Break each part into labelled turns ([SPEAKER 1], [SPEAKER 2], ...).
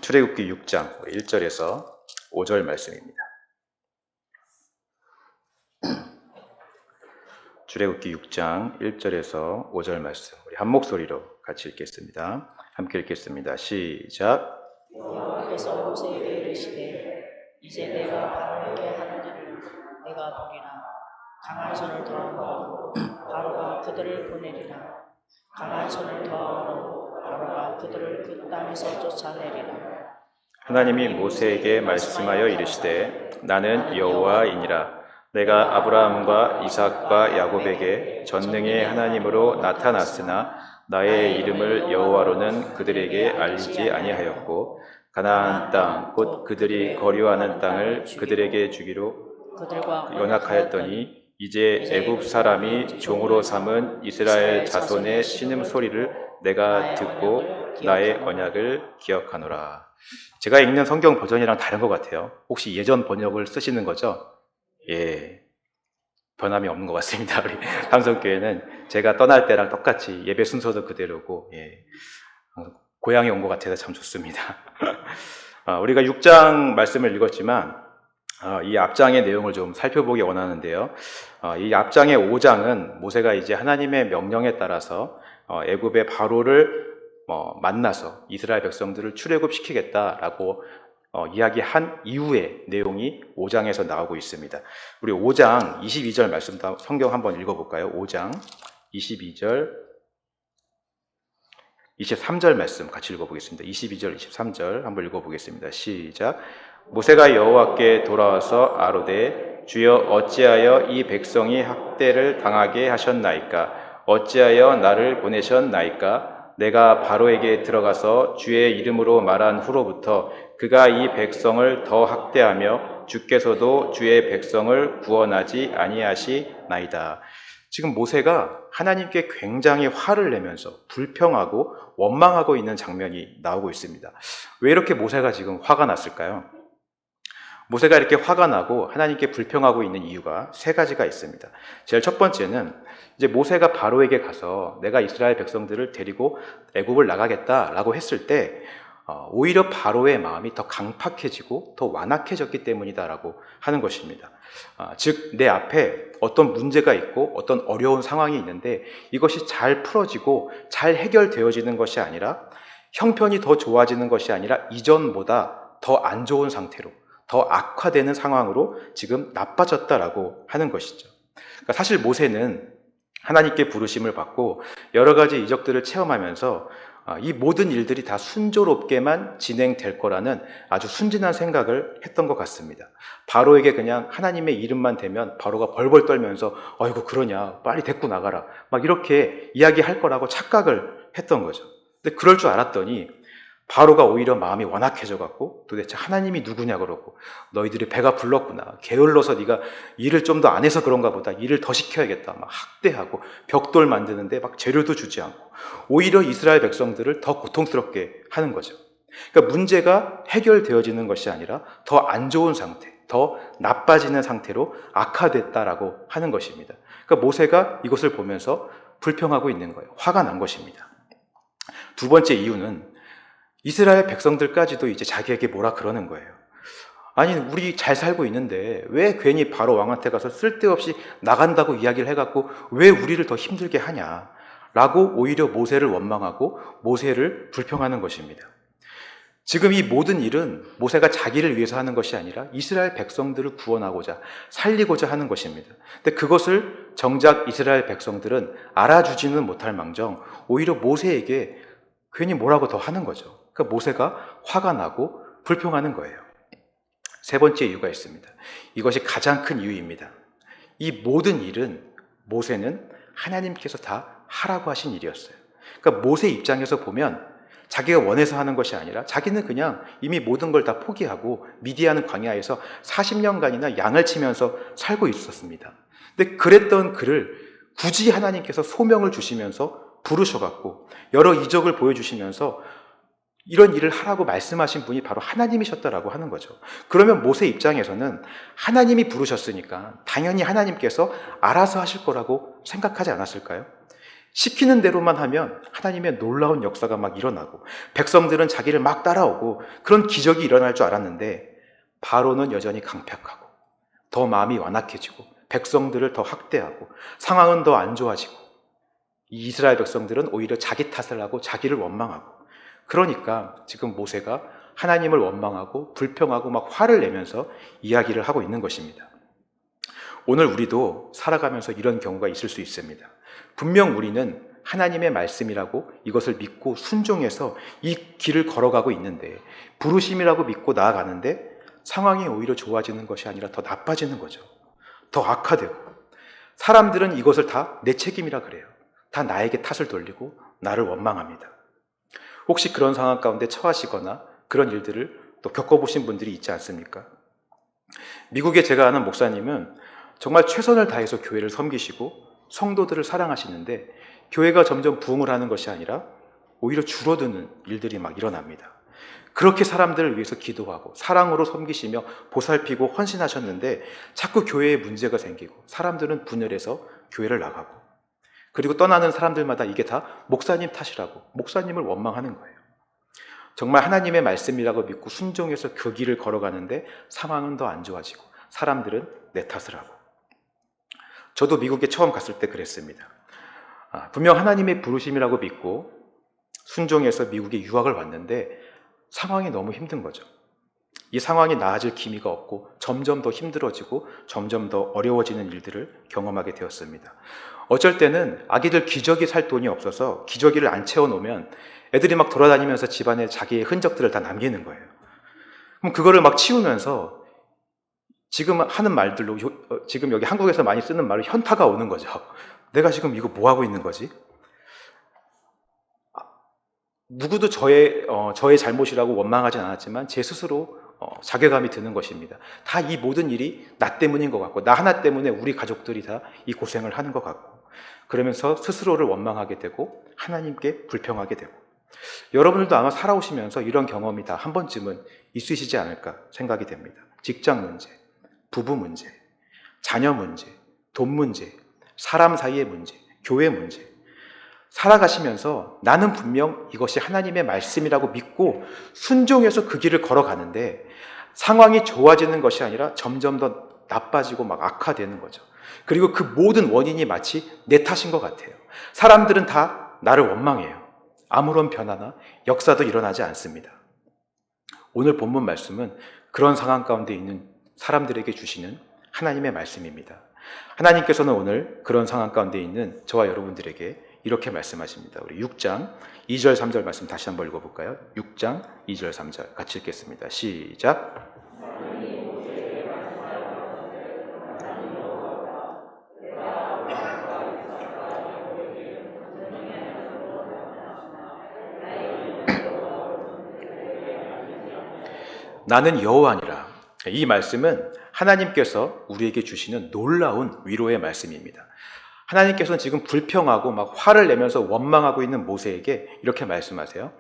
[SPEAKER 1] 출애굽기 6장 1절에서 5절 말씀입니다. 출애굽기 6장 1절에서 5절 말씀, 우리 한 목소리로 같이 읽겠습니다. 함께 읽겠습니다. 시작.
[SPEAKER 2] 여호와께서 모세에게 이르시되 이제 내가 바로에게 하는 일을 내가 보리라. 강한 손을 더하고 바로가 그들을 보내리라. 강한 손을 더하고 바로가 그들을 그 땅에서 쫓아내리라.
[SPEAKER 1] 하나님이 모세에게 말씀하여 이르시되 나는 여호와이니라. 내가 아브라함과 이삭과 야곱에게 전능의 하나님으로 나타났으나 나의 이름을 여호와로는 그들에게 알리지 아니하였고 가나안 땅 곧 그들이 거류하는 땅을 그들에게 주기로 연약하였더니 이제 애굽 사람이 종으로 삼은 이스라엘 자손의 신음소리를 내가 듣고 나의 언약을 기억하노라. 제가 읽는 성경 버전이랑 다른 것 같아요. 혹시 예전 번역을 쓰시는 거죠? 예, 변함이 없는 것 같습니다. 우리 함성교회는 제가 떠날 때랑 똑같이 예배 순서도 그대로고, 고향에 온 것 같아서 참 좋습니다. 우리가 6장 말씀을 읽었지만 이 앞장의 내용을 좀 살펴보기 원하는데요. 이 앞장의 5장은 모세가 이제 하나님의 명령에 따라서 애굽의 바로를 만나서 이스라엘 백성들을 출애굽시키겠다라고 이야기한 이후의 내용이 5장에서 나오고 있습니다. 우리 5장 22절 말씀 성경 한번 읽어볼까요? 5장 22절 23절 말씀 같이 읽어보겠습니다. 22절 23절 한번 읽어보겠습니다. 시작. 모세가 여호와께 돌아와서 아뢰되 주여 어찌하여 이 백성이 학대를 당하게 하셨나이까? 어찌하여 나를 보내셨나이까? 내가 바로에게 들어가서 주의 이름으로 말한 후로부터 그가 이 백성을 더 학대하며 주께서도 주의 백성을 구원하지 아니하시나이다. 지금 모세가 하나님께 굉장히 화를 내면서 불평하고 원망하고 있는 장면이 나오고 있습니다. 왜 이렇게 모세가 지금 화가 났을까요? 모세가 이렇게 화가 나고 하나님께 불평하고 있는 이유가 세 가지가 있습니다. 제일 첫 번째는 이제 모세가 바로에게 가서 내가 이스라엘 백성들을 데리고 애굽을 나가겠다라고 했을 때 오히려 바로의 마음이 더 강팍해지고 더 완악해졌기 때문이다라고 하는 것입니다. 즉 내 앞에 어떤 문제가 있고 어떤 어려운 상황이 있는데 이것이 잘 풀어지고 잘 해결되어지는 것이 아니라 형편이 더 좋아지는 것이 아니라 이전보다 더 안 좋은 상태로 더 악화되는 상황으로 지금 나빠졌다라고 하는 것이죠. 그러니까 사실 모세는 하나님께 부르심을 받고 여러 가지 이적들을 체험하면서 이 모든 일들이 다 순조롭게만 진행될 거라는 아주 순진한 생각을 했던 것 같습니다. 바로에게 그냥 하나님의 이름만 대면 바로가 벌벌 떨면서 아이고 그러냐 빨리 데리고 나가라 막 이렇게 이야기할 거라고 착각을 했던 거죠. 근데 그럴 줄 알았더니 바로가 오히려 마음이 완악해져 갖고 도대체 하나님이 누구냐 그러고 너희들이 배가 불렀구나 게을러서 네가 일을 좀 더 안 해서 그런가 보다 일을 더 시켜야겠다 막 학대하고 벽돌 만드는데 막 재료도 주지 않고 오히려 이스라엘 백성들을 더 고통스럽게 하는 거죠. 그러니까 문제가 해결되어지는 것이 아니라 더 안 좋은 상태, 더 나빠지는 상태로 악화됐다라고 하는 것입니다. 그러니까 모세가 이것을 보면서 불평하고 있는 거예요. 화가 난 것입니다. 두 번째 이유는 이스라엘 백성들까지도 이제 자기에게 뭐라 그러는 거예요. 아니 우리 잘 살고 있는데 왜 괜히 바로 왕한테 가서 쓸데없이 나간다고 이야기를 해갖고 왜 우리를 더 힘들게 하냐 라고 오히려 모세를 원망하고 모세를 불평하는 것입니다. 지금 이 모든 일은 모세가 자기를 위해서 하는 것이 아니라 이스라엘 백성들을 구원하고자 살리고자 하는 것입니다. 근데 그것을 정작 이스라엘 백성들은 알아주지는 못할 망정 오히려 모세에게 괜히 뭐라고 더 하는 거죠. 그러니까 모세가 화가 나고 불평하는 거예요. 세 번째 이유가 있습니다. 이것이 가장 큰 이유입니다. 이 모든 일은 모세는 하나님께서 다 하라고 하신 일이었어요. 그러니까 모세 입장에서 보면 자기가 원해서 하는 것이 아니라 자기는 그냥 이미 모든 걸 다 포기하고 미디안 광야에서 40년간이나 양을 치면서 살고 있었습니다. 근데 그랬던 그를 굳이 하나님께서 소명을 주시면서 부르셔갖고 여러 이적을 보여주시면서 이런 일을 하라고 말씀하신 분이 바로 하나님이셨다라고 하는 거죠. 그러면 모세 입장에서는 하나님이 부르셨으니까 당연히 하나님께서 알아서 하실 거라고 생각하지 않았을까요? 시키는 대로만 하면 하나님의 놀라운 역사가 막 일어나고 백성들은 자기를 막 따라오고 그런 기적이 일어날 줄 알았는데 바로는 여전히 강팍하고 더 마음이 완악해지고 백성들을 더 학대하고 상황은 더 안 좋아지고 이 이스라엘 백성들은 오히려 자기 탓을 하고 자기를 원망하고 그러니까 지금 모세가 하나님을 원망하고 불평하고 막 화를 내면서 이야기를 하고 있는 것입니다. 오늘 우리도 살아가면서 이런 경우가 있을 수 있습니다. 분명 우리는 하나님의 말씀이라고 이것을 믿고 순종해서 이 길을 걸어가고 있는데 부르심이라고 믿고 나아가는데 상황이 오히려 좋아지는 것이 아니라 더 나빠지는 거죠. 더 악화되고 사람들은 이것을 다 내 책임이라 그래요. 다 나에게 탓을 돌리고 나를 원망합니다. 혹시 그런 상황 가운데 처하시거나 그런 일들을 또 겪어보신 분들이 있지 않습니까? 미국에 제가 아는 목사님은 정말 최선을 다해서 교회를 섬기시고 성도들을 사랑하시는데 교회가 점점 부흥을 하는 것이 아니라 오히려 줄어드는 일들이 막 일어납니다. 그렇게 사람들을 위해서 기도하고 사랑으로 섬기시며 보살피고 헌신하셨는데 자꾸 교회에 문제가 생기고 사람들은 분열해서 교회를 나가고 그리고 떠나는 사람들마다 이게 다 목사님 탓이라고 목사님을 원망하는 거예요. 정말 하나님의 말씀이라고 믿고 순종해서 그 길을 걸어가는데 상황은 더 안 좋아지고 사람들은 내 탓을 하고. 저도 미국에 처음 갔을 때 그랬습니다. 분명 하나님의 부르심이라고 믿고 순종해서 미국에 유학을 왔는데 상황이 너무 힘든 거죠. 이 상황이 나아질 기미가 없고 점점 더 힘들어지고 점점 더 어려워지는 일들을 경험하게 되었습니다. 어쩔 때는 아기들 기저귀 살 돈이 없어서 기저귀를 안 채워놓으면 애들이 막 돌아다니면서 집안에 자기의 흔적들을 다 남기는 거예요. 그럼 그거를 막 치우면서 지금 하는 말들로 지금 여기 한국에서 많이 쓰는 말로 현타가 오는 거죠. 내가 지금 이거 뭐 하고 있는 거지? 누구도 저의 잘못이라고 원망하진 않았지만 제 스스로 자괴감이 드는 것입니다. 다 이 모든 일이 나 때문인 것 같고 나 하나 때문에 우리 가족들이 다 이 고생을 하는 것 같고 그러면서 스스로를 원망하게 되고 하나님께 불평하게 되고 여러분들도 아마 살아오시면서 이런 경험이 다 한 번쯤은 있으시지 않을까 생각이 됩니다. 직장 문제, 부부 문제, 자녀 문제, 돈 문제, 사람 사이의 문제, 교회 문제 살아가시면서 나는 분명 이것이 하나님의 말씀이라고 믿고 순종해서 그 길을 걸어가는데 상황이 좋아지는 것이 아니라 점점 더 나빠지고 막 악화되는 거죠. 그리고 그 모든 원인이 마치 내 탓인 것 같아요. 사람들은 다 나를 원망해요. 아무런 변화나 역사도 일어나지 않습니다. 오늘 본문 말씀은 그런 상황 가운데 있는 사람들에게 주시는 하나님의 말씀입니다. 하나님께서는 오늘 그런 상황 가운데 있는 저와 여러분들에게 이렇게 말씀하십니다. 우리 6장 2절 3절 말씀 다시 한번 읽어볼까요? 6장 2절 3절 같이 읽겠습니다. 시작. 나는 여호와니라. 이 말씀은 하나님께서 우리에게 주시는 놀라운 위로의 말씀입니다. 하나님께서는 지금 불평하고 막 화를 내면서 원망하고 있는 모세에게 이렇게 말씀하세요.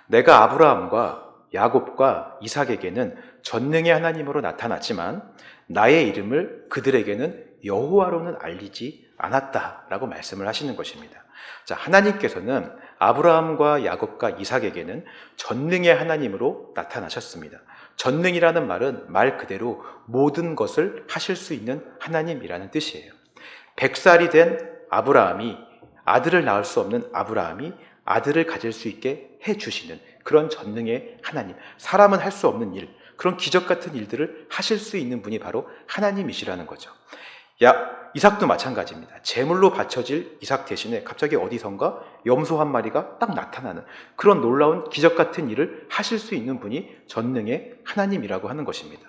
[SPEAKER 1] 내가 아브라함과 야곱과 이삭에게는 전능의 하나님으로 나타났지만 나의 이름을 그들에게는 여호와로는 알리지 않았다라고 말씀을 하시는 것입니다. 자, 하나님께서는 아브라함과 야곱과 이삭에게는 전능의 하나님으로 나타나셨습니다. 전능이라는 말은 말 그대로 모든 것을 하실 수 있는 하나님이라는 뜻이에요. 100살이 된 아브라함이 아들을 낳을 수 없는 아브라함이 아들을 가질 수 있게 해주시는 그런 전능의 하나님, 사람은 할 수 없는 일, 그런 기적 같은 일들을 하실 수 있는 분이 바로 하나님이시라는 거죠. 이삭도 마찬가지입니다. 제물로 바쳐질 이삭 대신에 갑자기 어디선가 염소 한 마리가 딱 나타나는 그런 놀라운 기적 같은 일을 하실 수 있는 분이 전능의 하나님이라고 하는 것입니다.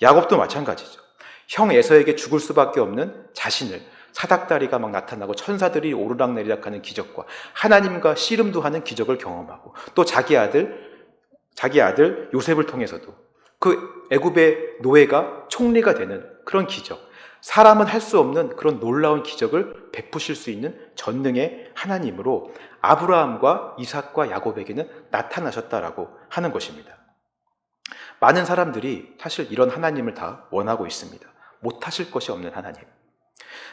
[SPEAKER 1] 야곱도 마찬가지죠. 형 에서에게 죽을 수밖에 없는 자신을 사닥다리가 막 나타나고 천사들이 오르락내리락 하는 기적과 하나님과 씨름도 하는 기적을 경험하고 또 자기 아들 요셉을 통해서도 그 애굽의 노예가 총리가 되는 그런 기적, 사람은 할 수 없는 그런 놀라운 기적을 베푸실 수 있는 전능의 하나님으로 아브라함과 이삭과 야곱에게는 나타나셨다라고 하는 것입니다. 많은 사람들이 사실 이런 하나님을 다 원하고 있습니다. 못하실 것이 없는 하나님,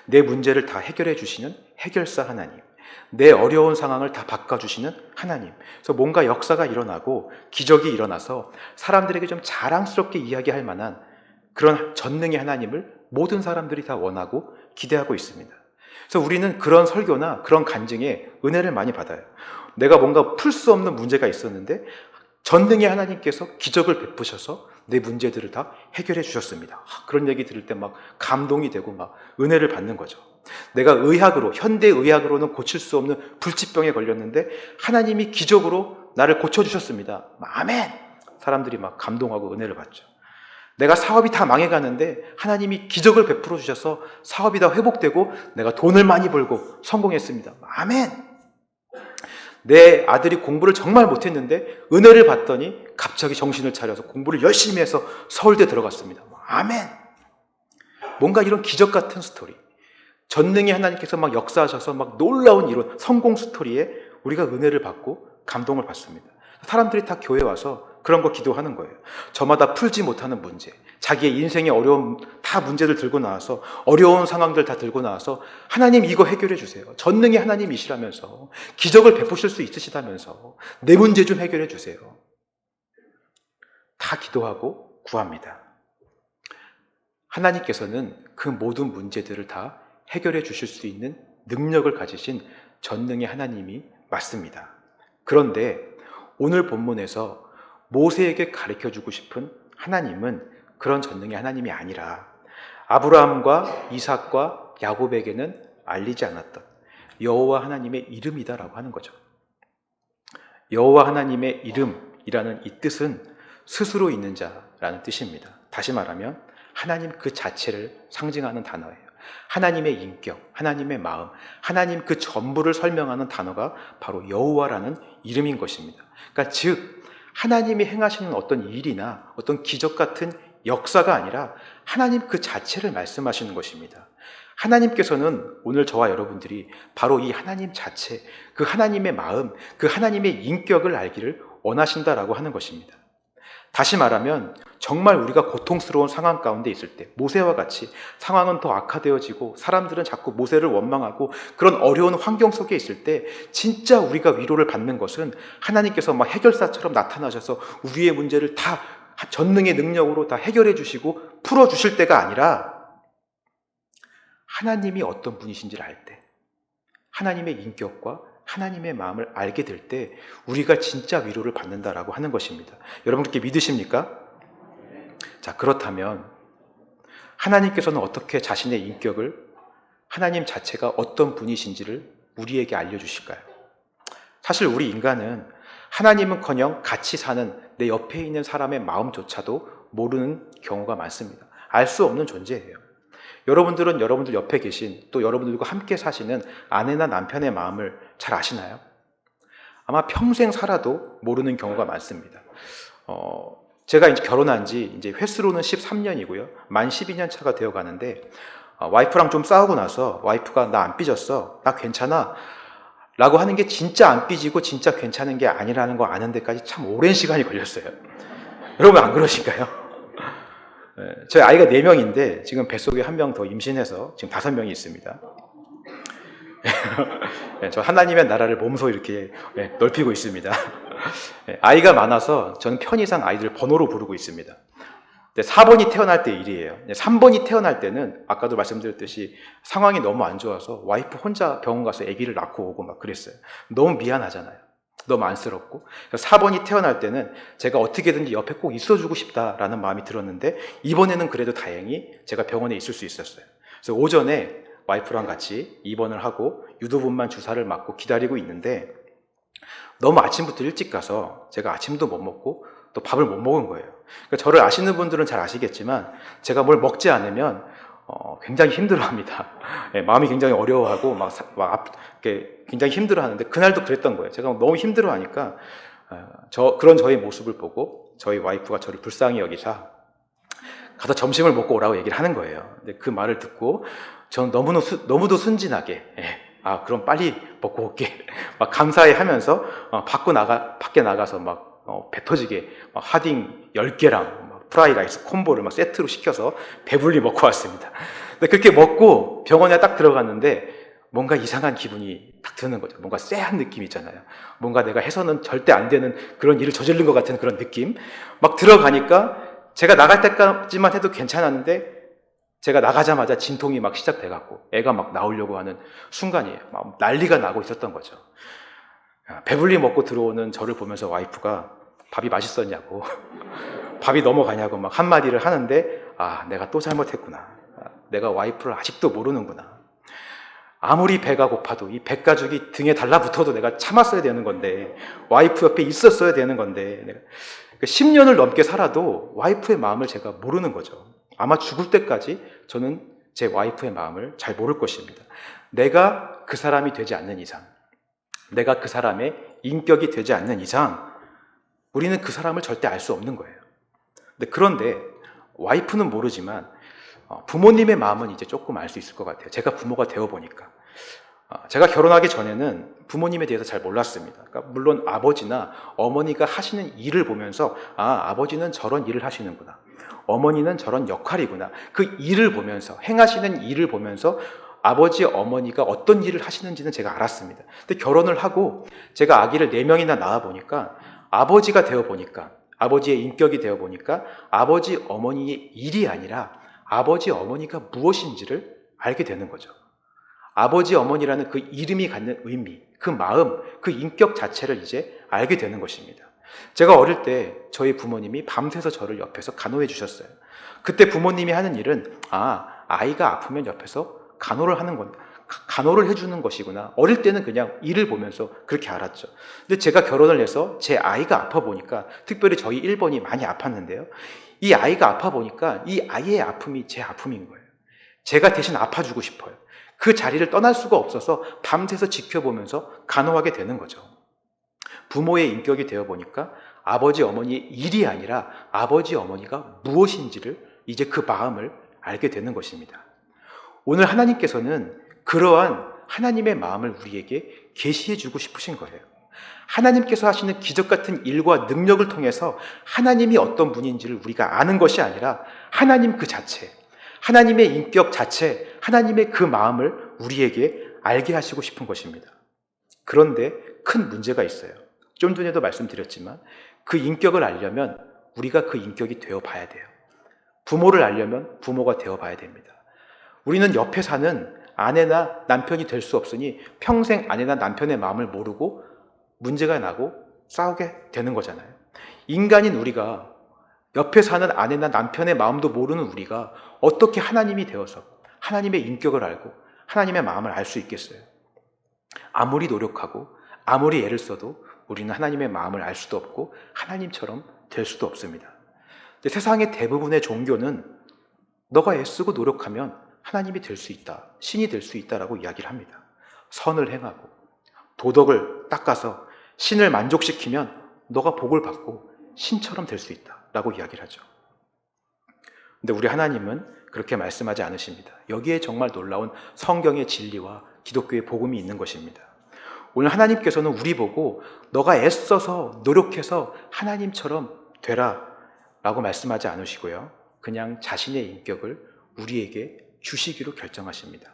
[SPEAKER 1] 내 문제를 다 해결해 주시는 해결사 하나님, 내 어려운 상황을 다 바꿔주시는 하나님. 그래서 뭔가 역사가 일어나고 기적이 일어나서 사람들에게 좀 자랑스럽게 이야기할 만한 그런 전능의 하나님을 모든 사람들이 다 원하고 기대하고 있습니다. 그래서 우리는 그런 설교나 그런 간증에 은혜를 많이 받아요. 내가 뭔가 풀 수 없는 문제가 있었는데 전능의 하나님께서 기적을 베푸셔서 내 문제들을 다 해결해 주셨습니다. 그런 얘기 들을 때 막 감동이 되고 막 은혜를 받는 거죠. 내가 의학으로, 현대의학으로는 고칠 수 없는 불치병에 걸렸는데 하나님이 기적으로 나를 고쳐주셨습니다. 아멘! 사람들이 막 감동하고 은혜를 받죠. 내가 사업이 다 망해가는데 하나님이 기적을 베풀어 주셔서 사업이 다 회복되고 내가 돈을 많이 벌고 성공했습니다. 아멘! 내 아들이 공부를 정말 못했는데 은혜를 받더니 갑자기 정신을 차려서 공부를 열심히 해서 서울대 들어갔습니다. 아멘! 뭔가 이런 기적 같은 스토리, 전능의 하나님께서 막 역사하셔서 막 놀라운 이런 성공 스토리에 우리가 은혜를 받고 감동을 받습니다. 사람들이 다 교회 와서 그런 거 기도하는 거예요. 저마다 풀지 못하는 문제, 자기의 인생의 어려운 다 문제들 들고 나와서 어려운 상황들 다 들고 나와서 하나님 이거 해결해 주세요. 전능의 하나님이시라면서 기적을 베푸실 수 있으시다면서 내 문제 좀 해결해 주세요. 다 기도하고 구합니다. 하나님께서는 그 모든 문제들을 다 해결해 주실 수 있는 능력을 가지신 전능의 하나님이 맞습니다. 그런데 오늘 본문에서 모세에게 가르쳐주고 싶은 하나님은 그런 전능의 하나님이 아니라 아브라함과 이삭과 야곱에게는 알리지 않았던 여호와 하나님의 이름이다라고 하는 거죠. 여호와 하나님의 이름이라는 이 뜻은 스스로 있는 자라는 뜻입니다. 다시 말하면 하나님 그 자체를 상징하는 단어예요. 하나님의 인격, 하나님의 마음, 하나님 그 전부를 설명하는 단어가 바로 여호와라는 이름인 것입니다. 그러니까 즉 하나님이 행하시는 어떤 일이나 어떤 기적 같은 역사가 아니라 하나님 그 자체를 말씀하시는 것입니다. 하나님께서는 오늘 저와 여러분들이 바로 이 하나님 자체, 그 하나님의 마음, 그 하나님의 인격을 알기를 원하신다라고 하는 것입니다. 다시 말하면 정말 우리가 고통스러운 상황 가운데 있을 때 모세와 같이 상황은 더 악화되어지고 사람들은 자꾸 모세를 원망하고 그런 어려운 환경 속에 있을 때 진짜 우리가 위로를 받는 것은 하나님께서 막 해결사처럼 나타나셔서 우리의 문제를 다 전능의 능력으로 다 해결해 주시고 풀어 주실 때가 아니라 하나님이 어떤 분이신지를 알 때, 하나님의 인격과 하나님의 마음을 알게 될 때 우리가 진짜 위로를 받는다라고 하는 것입니다. 여러분 그렇게 믿으십니까? 자, 그렇다면 하나님께서는 어떻게 자신의 인격을, 하나님 자체가 어떤 분이신지를 우리에게 알려주실까요? 사실 우리 인간은 하나님은커녕 같이 사는 내 옆에 있는 사람의 마음조차도 모르는 경우가 많습니다. 알 수 없는 존재예요. 여러분들은 여러분들 옆에 계신 또 여러분들과 함께 사시는 아내나 남편의 마음을 잘 아시나요? 아마 평생 살아도 모르는 경우가 많습니다. 제가 이제 결혼한 지 이제 횟수로는 13년이고요. 만 12년 차가 되어 가는데 와이프랑 좀 싸우고 나서 와이프가 나 안 삐졌어. 나 괜찮아. 라고 하는 게 진짜 안 삐지고 진짜 괜찮은 게 아니라는 거 아는 데까지 참 오랜 시간이 걸렸어요. 여러분 안 그러실까요? 저희 아이가 4명인데 지금 뱃속에 1명 더 임신해서 지금 5명이 있습니다. 저 하나님의 나라를 몸소 이렇게 넓히고 있습니다. 아이가 많아서 저는 편의상 아이들 번호로 부르고 있습니다. 4번이 태어날 때 일이에요. 3번이 태어날 때는 아까도 말씀드렸듯이 상황이 너무 안 좋아서 와이프 혼자 병원 가서 아기를 낳고 오고 막 그랬어요. 너무 미안하잖아요. 너무 안쓰럽고. 4번이 태어날 때는 제가 어떻게든지 옆에 꼭 있어주고 싶다라는 마음이 들었는데 이번에는 그래도 다행히 제가 병원에 있을 수 있었어요. 그래서 오전에 와이프랑 같이 입원을 하고 유두분만 주사를 맞고 기다리고 있는데 너무 아침부터 일찍 가서 제가 아침도 못 먹고 또 밥을 못 먹은 거예요. 그러니까 저를 아시는 분들은 잘 아시겠지만 제가 뭘 먹지 않으면 굉장히 힘들어합니다. 마음이 굉장히 어려워하고 굉장히 힘들어하는데 그날도 그랬던 거예요. 제가 너무 힘들어하니까 그런 저의 모습을 보고 저희 와이프가 저를 불쌍히 여기사 가서 점심을 먹고 오라고 얘기를 하는 거예요. 근데 그 말을 듣고 저는 너무도 순진하게 그럼 빨리 먹고 올게 막 감사해 하면서 밖에 나가서 막 배 터지게 하딩 10개랑 프라이라이스 콤보를 막 세트로 시켜서 배불리 먹고 왔습니다. 근데 그렇게 먹고 병원에 딱 들어갔는데 뭔가 이상한 기분이 딱 드는 거죠. 뭔가 쎄한 느낌 있잖아요. 뭔가 내가 해서는 절대 안 되는 그런 일을 저지른 것 같은 그런 느낌. 막 들어가니까 제가 나갈 때까지만 해도 괜찮았는데 제가 나가자마자 진통이 막 시작돼갖고 애가 막 나오려고 하는 순간이에요. 막 난리가 나고 있었던 거죠. 배불리 먹고 들어오는 저를 보면서 와이프가 밥이 맛있었냐고 밥이 넘어가냐고 막 한마디를 하는데 내가 또 잘못했구나. 내가 와이프를 아직도 모르는구나. 아무리 배가 고파도 이 백가죽이 등에 달라붙어도 내가 참았어야 되는 건데 와이프 옆에 있었어야 되는 건데 내가 10년을 넘게 살아도 와이프의 마음을 제가 모르는 거죠. 아마 죽을 때까지 저는 제 와이프의 마음을 잘 모를 것입니다. 내가 그 사람이 되지 않는 이상, 내가 그 사람의 인격이 되지 않는 이상 우리는 그 사람을 절대 알 수 없는 거예요. 그런데 와이프는 모르지만 부모님의 마음은 이제 조금 알 수 있을 것 같아요. 제가 부모가 되어보니까. 제가 결혼하기 전에는 부모님에 대해서 잘 몰랐습니다. 그러니까 물론 아버지나 어머니가 하시는 일을 보면서 아버지는 저런 일을 하시는구나. 어머니는 저런 역할이구나. 그 일을 보면서, 행하시는 일을 보면서 아버지, 어머니가 어떤 일을 하시는지는 제가 알았습니다. 근데 결혼을 하고 제가 아기를 4명이나 낳아보니까 아버지가 되어보니까, 아버지의 인격이 되어보니까 아버지, 어머니의 일이 아니라 아버지, 어머니가 무엇인지를 알게 되는 거죠. 아버지, 어머니라는 그 이름이 갖는 의미, 그 마음, 그 인격 자체를 이제 알게 되는 것입니다. 제가 어릴 때 저희 부모님이 밤새서 저를 옆에서 간호해 주셨어요. 그때 부모님이 하는 일은 아이가 아프면 옆에서 간호를 해주는 것이구나. 어릴 때는 그냥 일을 보면서 그렇게 알았죠. 근데 제가 결혼을 해서 제 아이가 아파 보니까, 특별히 저희 1번이 많이 아팠는데요. 이 아이가 아파 보니까 이 아이의 아픔이 제 아픔인 거예요. 제가 대신 아파주고 싶어요. 그 자리를 떠날 수가 없어서 밤새서 지켜보면서 간호하게 되는 거죠. 부모의 인격이 되어보니까 아버지, 어머니의 일이 아니라 아버지, 어머니가 무엇인지를 이제 그 마음을 알게 되는 것입니다. 오늘 하나님께서는 그러한 하나님의 마음을 우리에게 계시해 주고 싶으신 거예요. 하나님께서 하시는 기적 같은 일과 능력을 통해서 하나님이 어떤 분인지를 우리가 아는 것이 아니라 하나님 그 자체, 하나님의 인격 자체, 하나님의 그 마음을 우리에게 알게 하시고 싶은 것입니다. 그런데 큰 문제가 있어요. 좀 전에도 말씀드렸지만 그 인격을 알려면 우리가 그 인격이 되어 봐야 돼요. 부모를 알려면 부모가 되어 봐야 됩니다. 우리는 옆에 사는 아내나 남편이 될 수 없으니 평생 아내나 남편의 마음을 모르고 문제가 나고 싸우게 되는 거잖아요. 인간인 우리가, 옆에 사는 아내나 남편의 마음도 모르는 우리가 어떻게 하나님이 되어서 하나님의 인격을 알고 하나님의 마음을 알 수 있겠어요? 아무리 노력하고 아무리 애를 써도 우리는 하나님의 마음을 알 수도 없고 하나님처럼 될 수도 없습니다. 근데 세상의 대부분의 종교는 너가 애쓰고 노력하면 하나님이 될 수 있다, 신이 될 수 있다라고 이야기를 합니다. 선을 행하고 도덕을 닦아서 신을 만족시키면 너가 복을 받고 신처럼 될 수 있다라고 이야기를 하죠. 근데 우리 하나님은 그렇게 말씀하지 않으십니다. 여기에 정말 놀라운 성경의 진리와 기독교의 복음이 있는 것입니다. 오늘 하나님께서는 우리 보고 너가 애써서 노력해서 하나님처럼 되라 라고 말씀하지 않으시고요. 그냥 자신의 인격을 우리에게 주시기로 결정하십니다.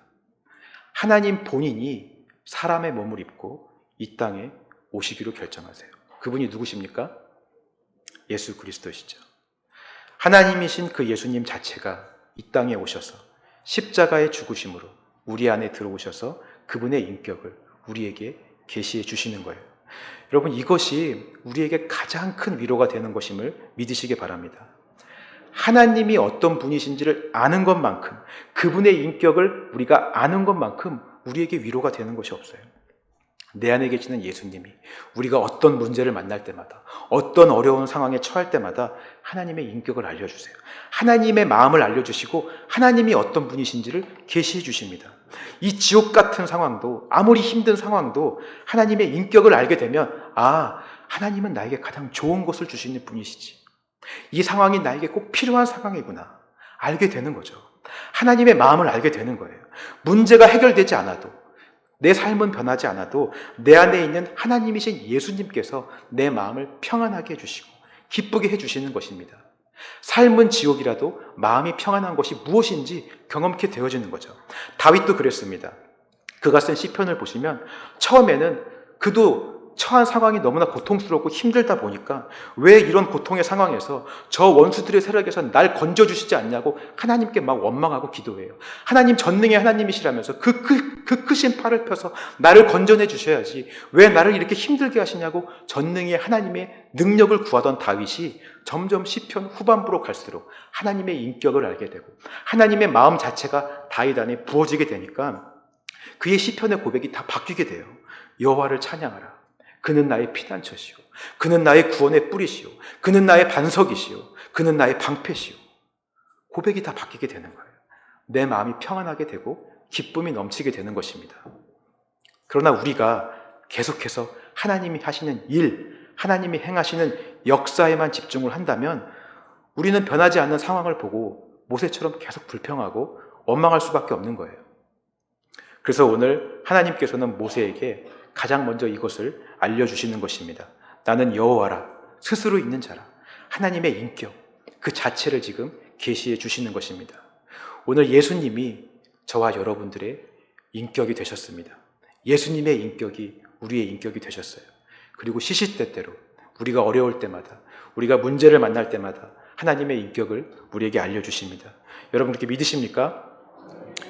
[SPEAKER 1] 하나님 본인이 사람의 몸을 입고 이 땅에 오시기로 결정하세요. 그분이 누구십니까? 예수 그리스도시죠. 하나님이신 그 예수님 자체가 이 땅에 오셔서 십자가의 죽으심으로 우리 안에 들어오셔서 그분의 인격을 우리에게 계시해 주시는 거예요. 여러분, 이것이 우리에게 가장 큰 위로가 되는 것임을 믿으시기 바랍니다. 하나님이 어떤 분이신지를 아는 것만큼, 그분의 인격을 우리가 아는 것만큼 우리에게 위로가 되는 것이 없어요. 내 안에 계시는 예수님이 우리가 어떤 문제를 만날 때마다, 어떤 어려운 상황에 처할 때마다 하나님의 인격을 알려주세요. 하나님의 마음을 알려주시고 하나님이 어떤 분이신지를 계시해 주십니다. 이 지옥 같은 상황도, 아무리 힘든 상황도 하나님의 인격을 알게 되면 하나님은 나에게 가장 좋은 것을 주시는 분이시지, 이 상황이 나에게 꼭 필요한 상황이구나 알게 되는 거죠. 하나님의 마음을 알게 되는 거예요. 문제가 해결되지 않아도, 내 삶은 변하지 않아도 내 안에 있는 하나님이신 예수님께서 내 마음을 평안하게 해주시고 기쁘게 해주시는 것입니다. 삶은 지옥이라도 마음이 평안한 것이 무엇인지 경험케 되어지는 거죠. 다윗도 그랬습니다. 그가 쓴 시편을 보시면 처음에는 그도 처한 상황이 너무나 고통스럽고 힘들다 보니까 왜 이런 고통의 상황에서 저 원수들의 세력에서 날 건져주시지 않냐고 하나님께 막 원망하고 기도해요. 하나님 전능의 하나님이시라면서 그 크신 팔을 펴서 나를 건져내 주셔야지 왜 나를 이렇게 힘들게 하시냐고 전능의 하나님의 능력을 구하던 다윗이 점점 시편 후반부로 갈수록 하나님의 인격을 알게 되고 하나님의 마음 자체가 다윗 안에 부어지게 되니까 그의 시편의 고백이 다 바뀌게 돼요. 여호와를 찬양하라. 그는 나의 피난처시오. 그는 나의 구원의 뿌리시오. 그는 나의 반석이시오. 그는 나의 방패시오. 고백이 다 바뀌게 되는 거예요. 내 마음이 평안하게 되고 기쁨이 넘치게 되는 것입니다. 그러나 우리가 계속해서 하나님이 하시는 일, 하나님이 행하시는 역사에만 집중을 한다면 우리는 변하지 않는 상황을 보고 모세처럼 계속 불평하고 원망할 수밖에 없는 거예요. 그래서 오늘 하나님께서는 모세에게 가장 먼저 이것을 알려주시는 것입니다. 나는 여호와라, 스스로 있는 자라. 하나님의 인격, 그 자체를 지금 계시해 주시는 것입니다. 오늘 예수님이 저와 여러분들의 인격이 되셨습니다. 예수님의 인격이 우리의 인격이 되셨어요. 그리고 시시때때로 우리가 어려울 때마다, 우리가 문제를 만날 때마다 하나님의 인격을 우리에게 알려주십니다. 여러분 그렇게 믿으십니까?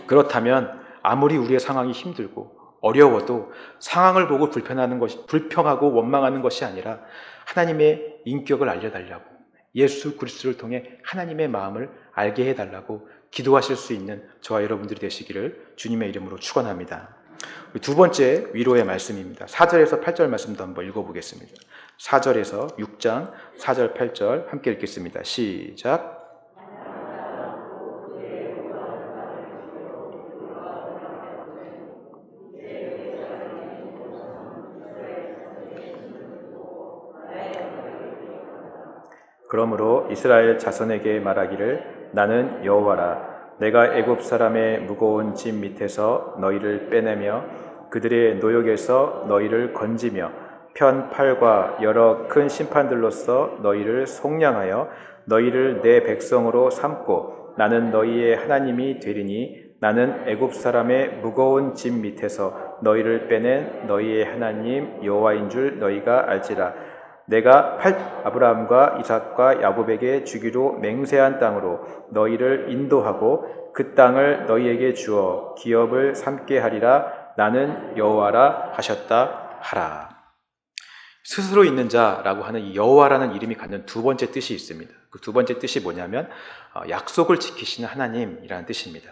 [SPEAKER 1] 그렇다면 아무리 우리의 상황이 힘들고 어려워도 상황을 보고 불평하고 원망하는 것이 아니라 하나님의 인격을 알려달라고, 예수 그리스도를 통해 하나님의 마음을 알게 해달라고 기도하실 수 있는 저와 여러분들이 되시기를 주님의 이름으로 축원합니다. 두 번째 위로의 말씀입니다. 4절에서 8절 말씀도 한번 읽어보겠습니다. 4절에서 6장 4절 8절 함께 읽겠습니다. 시작. 그러므로 이스라엘 자손에게 말하기를 나는 여호와라. 내가 애굽 사람의 무거운 짐 밑에서 너희를 빼내며 그들의 노역에서 너희를 건지며 편 팔과 여러 큰 심판들로서 너희를 속량하여 너희를 내 백성으로 삼고 나는 너희의 하나님이 되리니 나는 애굽 사람의 무거운 짐 밑에서 너희를 빼낸 너희의 하나님 여호와인 줄 너희가 알지라. 내가 아브라함과 이삭과 야곱에게 주기로 맹세한 땅으로 너희를 인도하고 그 땅을 너희에게 주어 기업을 삼게 하리라. 나는 여호와라 하셨다 하라. 스스로 있는 자라고 하는 이 여호와라는 이름이 갖는 두 번째 뜻이 있습니다. 그 두 번째 뜻이 뭐냐면 약속을 지키시는 하나님이라는 뜻입니다.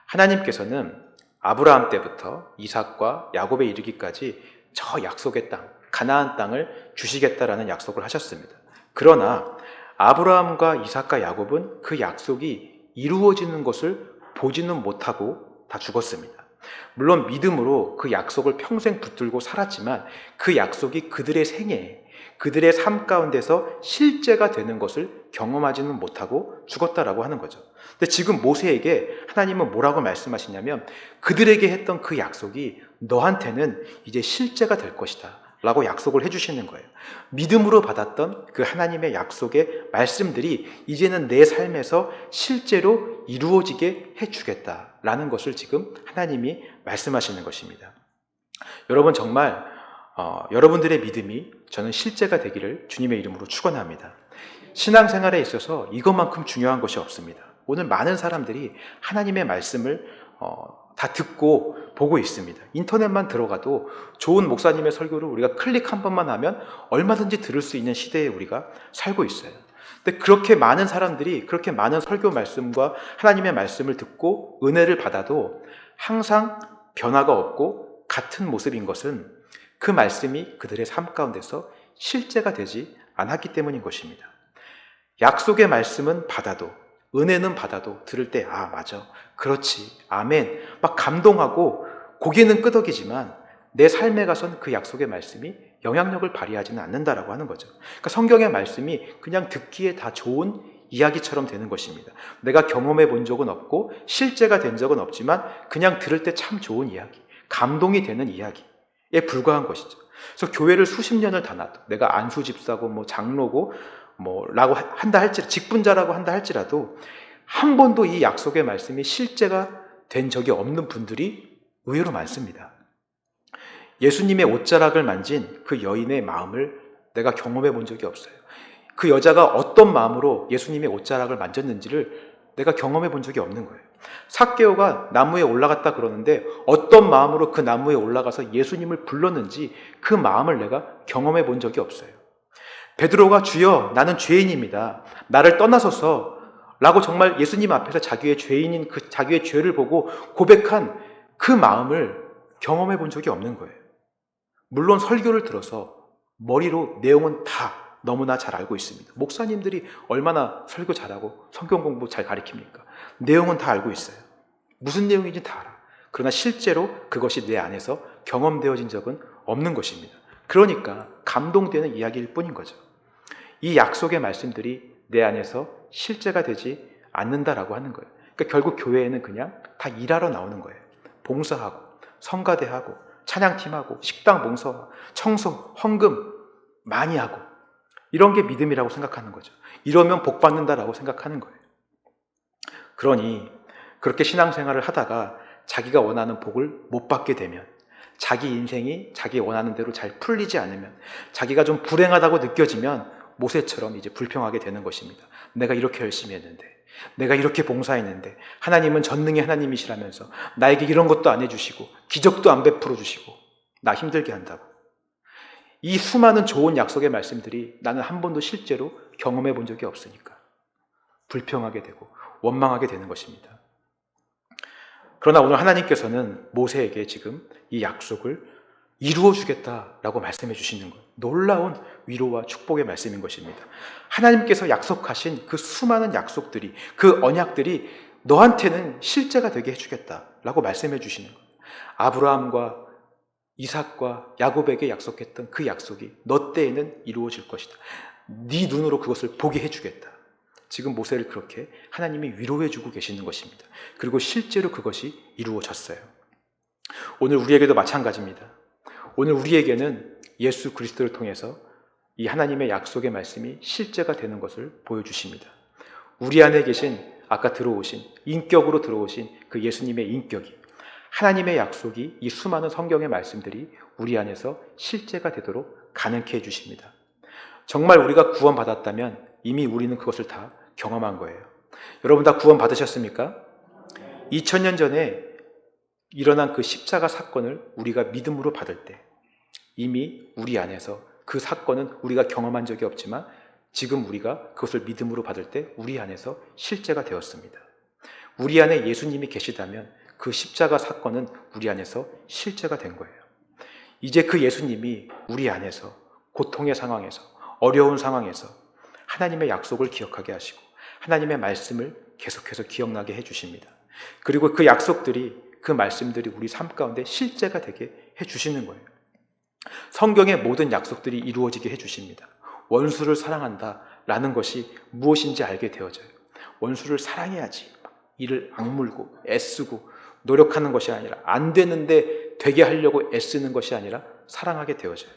[SPEAKER 1] 하나님께서는 아브라함 때부터 이삭과 야곱에 이르기까지 저 약속의 땅, 가나안 땅을 주시겠다라는 약속을 하셨습니다. 그러나 아브라함과 이삭과 야곱은 그 약속이 이루어지는 것을 보지는 못하고 다 죽었습니다. 물론 믿음으로 그 약속을 평생 붙들고 살았지만 그 약속이 그들의 생애에, 그들의 삶 가운데서 실제가 되는 것을 경험하지는 못하고 죽었다라고 하는 거죠. 근데 지금 모세에게 하나님은 뭐라고 말씀하시냐면 그들에게 했던 그 약속이 너한테는 이제 실제가 될 것이다 라고 약속을 해주시는 거예요. 믿음으로 받았던 그 하나님의 약속의 말씀들이 이제는 내 삶에서 실제로 이루어지게 해주겠다라는 것을 지금 하나님이 말씀하시는 것입니다. 여러분 정말 여러분들의 믿음이 저는 실제가 되기를 주님의 이름으로 축원합니다. 신앙생활에 있어서 이것만큼 중요한 것이 없습니다. 오늘 많은 사람들이 하나님의 말씀을 다 듣고 보고 있습니다. 인터넷만 들어가도 좋은 목사님의 설교를 우리가 클릭 한 번만 하면 얼마든지 들을 수 있는 시대에 우리가 살고 있어요. 근데 그렇게 많은 사람들이 그렇게 많은 설교 말씀과 하나님의 말씀을 듣고 은혜를 받아도 항상 변화가 없고 같은 모습인 것은 그 말씀이 그들의 삶 가운데서 실제가 되지 않았기 때문인 것입니다. 약속의 말씀은 받아도 은혜는 받아도 들을 때 아 맞아 그렇지 아멘 막 감동하고 고개는 끄덕이지만 내 삶에 가선 그 약속의 말씀이 영향력을 발휘하지는 않는다라고 하는 거죠. 그러니까 성경의 말씀이 그냥 듣기에 다 좋은 이야기처럼 되는 것입니다. 내가 경험해 본 적은 없고 실제가 된 적은 없지만 그냥 들을 때 참 좋은 이야기, 감동이 되는 이야기에 불과한 것이죠. 그래서 교회를 수십 년을 다녀도 내가 안수 집사고 뭐 장로고 라고 한다 할지라도 직분자라고 한다 할지라도 한 번도 이 약속의 말씀이 실제가 된 적이 없는 분들이 의외로 많습니다. 예수님의 옷자락을 만진 그 여인의 마음을 내가 경험해 본 적이 없어요. 그 여자가 어떤 마음으로 예수님의 옷자락을 만졌는지를 내가 경험해 본 적이 없는 거예요. 삭개오가 나무에 올라갔다 그러는데 어떤 마음으로 그 나무에 올라가서 예수님을 불렀는지 그 마음을 내가 경험해 본 적이 없어요. 베드로가 주여 나는 죄인입니다. 나를 떠나소서 라고 정말 예수님 앞에서 자기의 죄인인 그 자기의 죄를 보고 고백한 그 마음을 경험해 본 적이 없는 거예요. 물론 설교를 들어서 머리로 내용은 다 너무나 잘 알고 있습니다. 목사님들이 얼마나 설교 잘하고 성경 공부 잘 가르칩니까? 내용은 다 알고 있어요. 무슨 내용인지 다 알아. 그러나 실제로 그것이 내 안에서 경험되어진 적은 없는 것입니다. 그러니까 감동되는 이야기일 뿐인 거죠. 이 약속의 말씀들이 내 안에서 실제가 되지 않는다라고 하는 거예요. 그러니까 결국 교회에는 그냥 다 일하러 나오는 거예요. 봉사하고 성가대하고 찬양팀하고 식당 봉사, 청소, 헌금 많이 하고 이런 게 믿음이라고 생각하는 거죠. 이러면 복 받는다라고 생각하는 거예요. 그러니 그렇게 신앙생활을 하다가 자기가 원하는 복을 못 받게 되면, 자기 인생이 자기 원하는 대로 잘 풀리지 않으면, 자기가 좀 불행하다고 느껴지면 모세처럼 이제 불평하게 되는 것입니다. 내가 이렇게 열심히 했는데, 내가 이렇게 봉사했는데 하나님은 전능의 하나님이시라면서 나에게 이런 것도 안 해주시고 기적도 안 베풀어 주시고 나 힘들게 한다고. 이 수많은 좋은 약속의 말씀들이 나는 한 번도 실제로 경험해 본 적이 없으니까 불평하게 되고 원망하게 되는 것입니다. 그러나 오늘 하나님께서는 모세에게 지금 이 약속을 이루어 주겠다라고 말씀해 주시는 것, 놀라운 위로와 축복의 말씀인 것입니다. 하나님께서 약속하신 그 수많은 약속들이, 그 언약들이 너한테는 실제가 되게 해주겠다라고 말씀해 주시는 것. 아브라함과 이삭과 야곱에게 약속했던 그 약속이 너 때에는 이루어질 것이다. 네 눈으로 그것을 보게 해주겠다. 지금 모세를 그렇게 하나님이 위로해 주고 계시는 것입니다. 그리고 실제로 그것이 이루어졌어요. 오늘 우리에게도 마찬가지입니다. 오늘 우리에게는 예수 그리스도를 통해서 이 하나님의 약속의 말씀이 실제가 되는 것을 보여주십니다. 우리 안에 계신, 아까 들어오신, 인격으로 들어오신 그 예수님의 인격이, 하나님의 약속이, 이 수많은 성경의 말씀들이 우리 안에서 실제가 되도록 가능케 해주십니다. 정말 우리가 구원받았다면 이미 우리는 그것을 다 경험한 거예요. 여러분 다 구원 받으셨습니까? 2000년 전에 일어난 그 십자가 사건을 우리가 믿음으로 받을 때 이미 우리 안에서 그 사건은 우리가 경험한 적이 없지만 지금 우리가 그것을 믿음으로 받을 때 우리 안에서 실제가 되었습니다. 우리 안에 예수님이 계시다면 그 십자가 사건은 우리 안에서 실제가 된 거예요. 이제 그 예수님이 우리 안에서 고통의 상황에서, 어려운 상황에서 하나님의 약속을 기억하게 하시고 하나님의 말씀을 계속해서 기억나게 해주십니다. 그리고 그 약속들이, 그 말씀들이 우리 삶 가운데 실제가 되게 해주시는 거예요. 성경의 모든 약속들이 이루어지게 해주십니다. 원수를 사랑한다라는 것이 무엇인지 알게 되어져요. 원수를 사랑해야지 이를 악물고 애쓰고 노력하는 것이 아니라, 안 되는데 되게 하려고 애쓰는 것이 아니라 사랑하게 되어져요.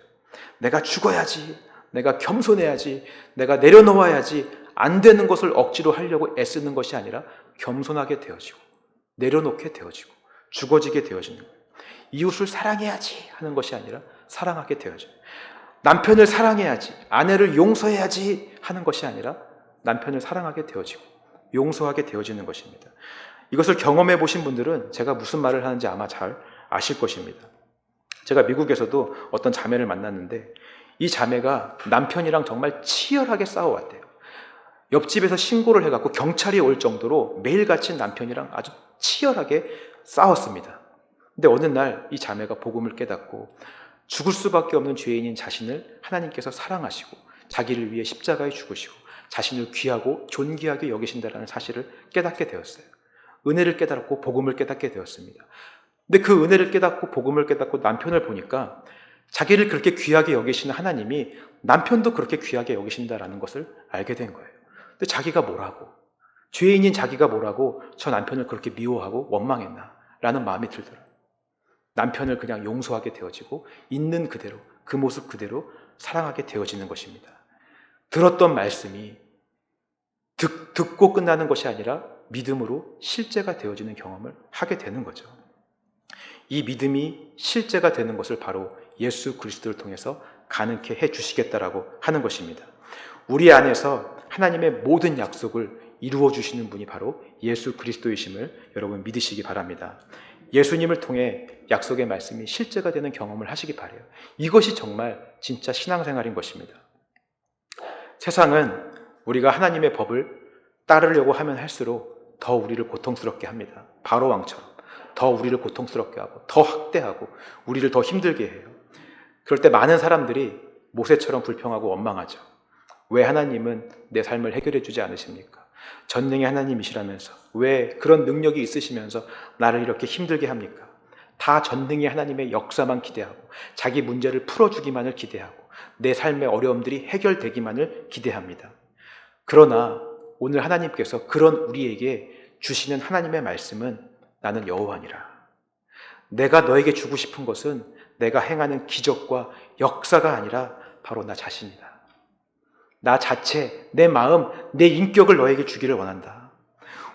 [SPEAKER 1] 내가 죽어야지, 내가 겸손해야지, 내가 내려놓아야지, 안 되는 것을 억지로 하려고 애쓰는 것이 아니라 겸손하게 되어지고 내려놓게 되어지고 죽어지게 되어지는 거예요. 이웃을 사랑해야지 하는 것이 아니라 사랑하게 되어져요. 남편을 사랑해야지, 아내를 용서해야지 하는 것이 아니라 남편을 사랑하게 되어지고 용서하게 되어지는 것입니다. 이것을 경험해 보신 분들은 제가 무슨 말을 하는지 아마 잘 아실 것입니다. 제가 미국에서도 어떤 자매를 만났는데 이 자매가 남편이랑 정말 치열하게 싸워왔대요. 옆집에서 신고를 해갖고 경찰이 올 정도로 매일같이 남편이랑 아주 치열하게 싸웠습니다. 근데 어느 날 이 자매가 복음을 깨닫고 죽을 수밖에 없는 죄인인 자신을 하나님께서 사랑하시고 자기를 위해 십자가에 죽으시고 자신을 귀하고 존귀하게 여기신다는 사실을 깨닫게 되었어요. 은혜를 깨닫고 복음을 깨닫게 되었습니다. 근데 그 은혜를 깨닫고 복음을 깨닫고 남편을 보니까 자기를 그렇게 귀하게 여기시는 하나님이 남편도 그렇게 귀하게 여기신다는 것을 알게 된 거예요. 근데 자기가 뭐라고, 죄인인 자기가 뭐라고 저 남편을 그렇게 미워하고 원망했나 라는 마음이 들더라고요. 남편을 그냥 용서하게 되어지고 있는 그대로, 그 모습 그대로 사랑하게 되어지는 것입니다. 들었던 말씀이 듣고 끝나는 것이 아니라 믿음으로 실제가 되어지는 경험을 하게 되는 거죠. 이 믿음이 실제가 되는 것을 바로 예수 그리스도를 통해서 가능케 해 주시겠다라고 하는 것입니다. 우리 안에서 하나님의 모든 약속을 이루어 주시는 분이 바로 예수 그리스도이심을 여러분 믿으시기 바랍니다. 예수님을 통해 약속의 말씀이 실제가 되는 경험을 하시기 바라요. 이것이 정말 진짜 신앙생활인 것입니다. 세상은 우리가 하나님의 법을 따르려고 하면 할수록 더 우리를 고통스럽게 합니다. 바로왕처럼 더 우리를 고통스럽게 하고 더 학대하고 우리를 더 힘들게 해요. 그럴 때 많은 사람들이 모세처럼 불평하고 원망하죠. 왜 하나님은 내 삶을 해결해 주지 않으십니까? 전능의 하나님이시라면서 왜 그런 능력이 있으시면서 나를 이렇게 힘들게 합니까? 다 전능의 하나님의 역사만 기대하고 자기 문제를 풀어주기만을 기대하고 내 삶의 어려움들이 해결되기만을 기대합니다. 그러나 오늘 하나님께서 그런 우리에게 주시는 하나님의 말씀은 나는 여호와니라. 내가 너에게 주고 싶은 것은 내가 행하는 기적과 역사가 아니라 바로 나 자신이다. 나 자체, 내 마음, 내 인격을 너에게 주기를 원한다.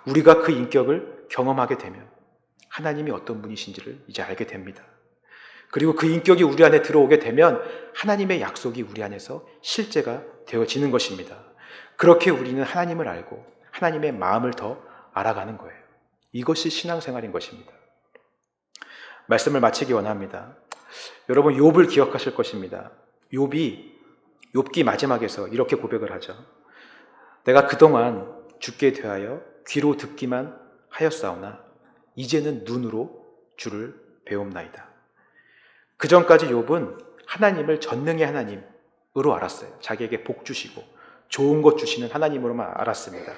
[SPEAKER 1] 우리가 그 인격을 경험하게 되면 하나님이 어떤 분이신지를 이제 알게 됩니다. 그리고 그 인격이 우리 안에 들어오게 되면 하나님의 약속이 우리 안에서 실제가 되어지는 것입니다. 그렇게 우리는 하나님을 알고 하나님의 마음을 더 알아가는 거예요. 이것이 신앙생활인 것입니다. 말씀을 마치기 원합니다. 여러분 욥을 기억하실 것입니다. 욥기 마지막에서 이렇게 고백을 하죠. 내가 그동안 주께 대하여 귀로 듣기만 하였사오나 이제는 눈으로 주를 배움나이다. 그 전까지 욥은 하나님을 전능의 하나님으로 알았어요. 자기에게 복 주시고 좋은 것 주시는 하나님으로만 알았습니다.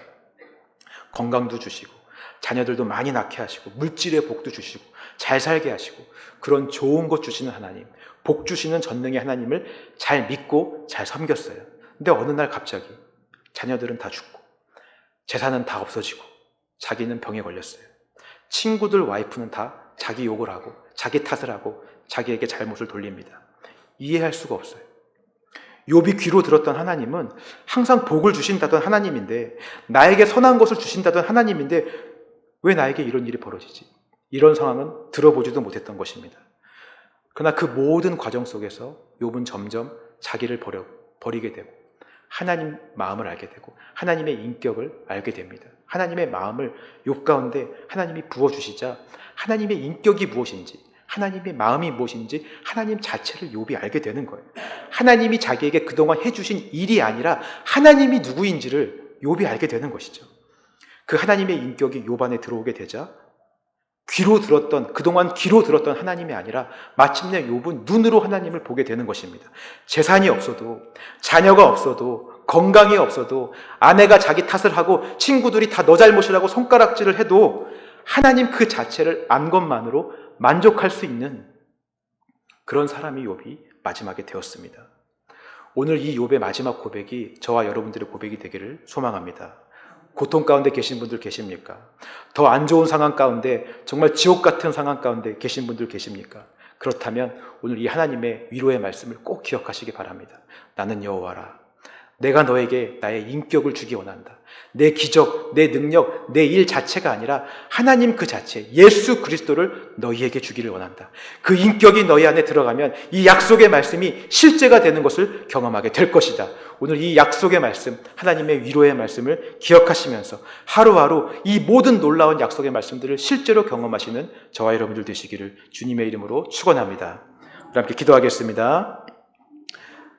[SPEAKER 1] 건강도 주시고 자녀들도 많이 낳게 하시고 물질의 복도 주시고 잘 살게 하시고 그런 좋은 것 주시는 하나님, 복 주시는 전능의 하나님을 잘 믿고 잘 섬겼어요. 근데 어느 날 갑자기 자녀들은 다 죽고 재산은 다 없어지고 자기는 병에 걸렸어요. 친구들 와이프는 다 자기 욕을 하고 자기 탓을 하고 자기에게 잘못을 돌립니다. 이해할 수가 없어요. 욥이 귀로 들었던 하나님은 항상 복을 주신다던 하나님인데, 나에게 선한 것을 주신다던 하나님인데 왜 나에게 이런 일이 벌어지지? 이런 상황은 들어보지도 못했던 것입니다. 그러나 그 모든 과정 속에서 욥은 점점 자기를 버리게 되고 하나님 마음을 알게 되고 하나님의 인격을 알게 됩니다. 하나님의 마음을 욥 가운데 하나님이 부어주시자 하나님의 인격이 무엇인지, 하나님의 마음이 무엇인지 하나님 자체를 욥이 알게 되는 거예요. 하나님이 자기에게 그동안 해주신 일이 아니라 하나님이 누구인지를 욥이 알게 되는 것이죠. 그 하나님의 인격이 욥 안에 들어오게 되자 그동안 귀로 들었던 하나님이 아니라 마침내 욥은 눈으로 하나님을 보게 되는 것입니다. 재산이 없어도, 자녀가 없어도, 건강이 없어도, 아내가 자기 탓을 하고 친구들이 다 너 잘못이라고 손가락질을 해도 하나님 그 자체를 안 것만으로 만족할 수 있는 그런 사람이 욥이 마지막에 되었습니다. 오늘 이 욥의 마지막 고백이 저와 여러분들의 고백이 되기를 소망합니다. 고통 가운데 계신 분들 계십니까? 더 안 좋은 상황 가운데, 정말 지옥 같은 상황 가운데 계신 분들 계십니까? 그렇다면 오늘 이 하나님의 위로의 말씀을 꼭 기억하시기 바랍니다. 나는 여호와라. 내가 너에게 나의 인격을 주기 원한다. 내 기적, 내 능력, 내 일 자체가 아니라 하나님 그 자체, 예수 그리스도를 너희에게 주기를 원한다. 그 인격이 너희 안에 들어가면 이 약속의 말씀이 실제가 되는 것을 경험하게 될 것이다. 오늘 이 약속의 말씀, 하나님의 위로의 말씀을 기억하시면서 하루하루 이 모든 놀라운 약속의 말씀들을 실제로 경험하시는 저와 여러분들 되시기를 주님의 이름으로 축원합니다. 우리 함께 기도하겠습니다.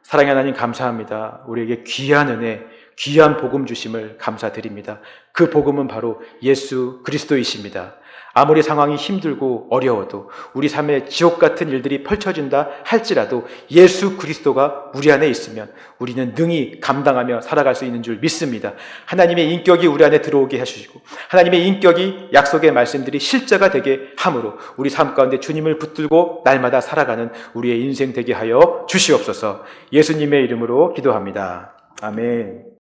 [SPEAKER 1] 사랑의 하나님 감사합니다. 우리에게 귀한 은혜, 귀한 복음 주심을 감사드립니다. 그 복음은 바로 예수 그리스도이십니다. 아무리 상황이 힘들고 어려워도, 우리 삶에 지옥 같은 일들이 펼쳐진다 할지라도 예수 그리스도가 우리 안에 있으면 우리는 능히 감당하며 살아갈 수 있는 줄 믿습니다. 하나님의 인격이 우리 안에 들어오게 해주시고 하나님의 인격이 약속의 말씀들이 실제가 되게 함으로 우리 삶 가운데 주님을 붙들고 날마다 살아가는 우리의 인생 되게 하여 주시옵소서. 예수님의 이름으로 기도합니다. 아멘.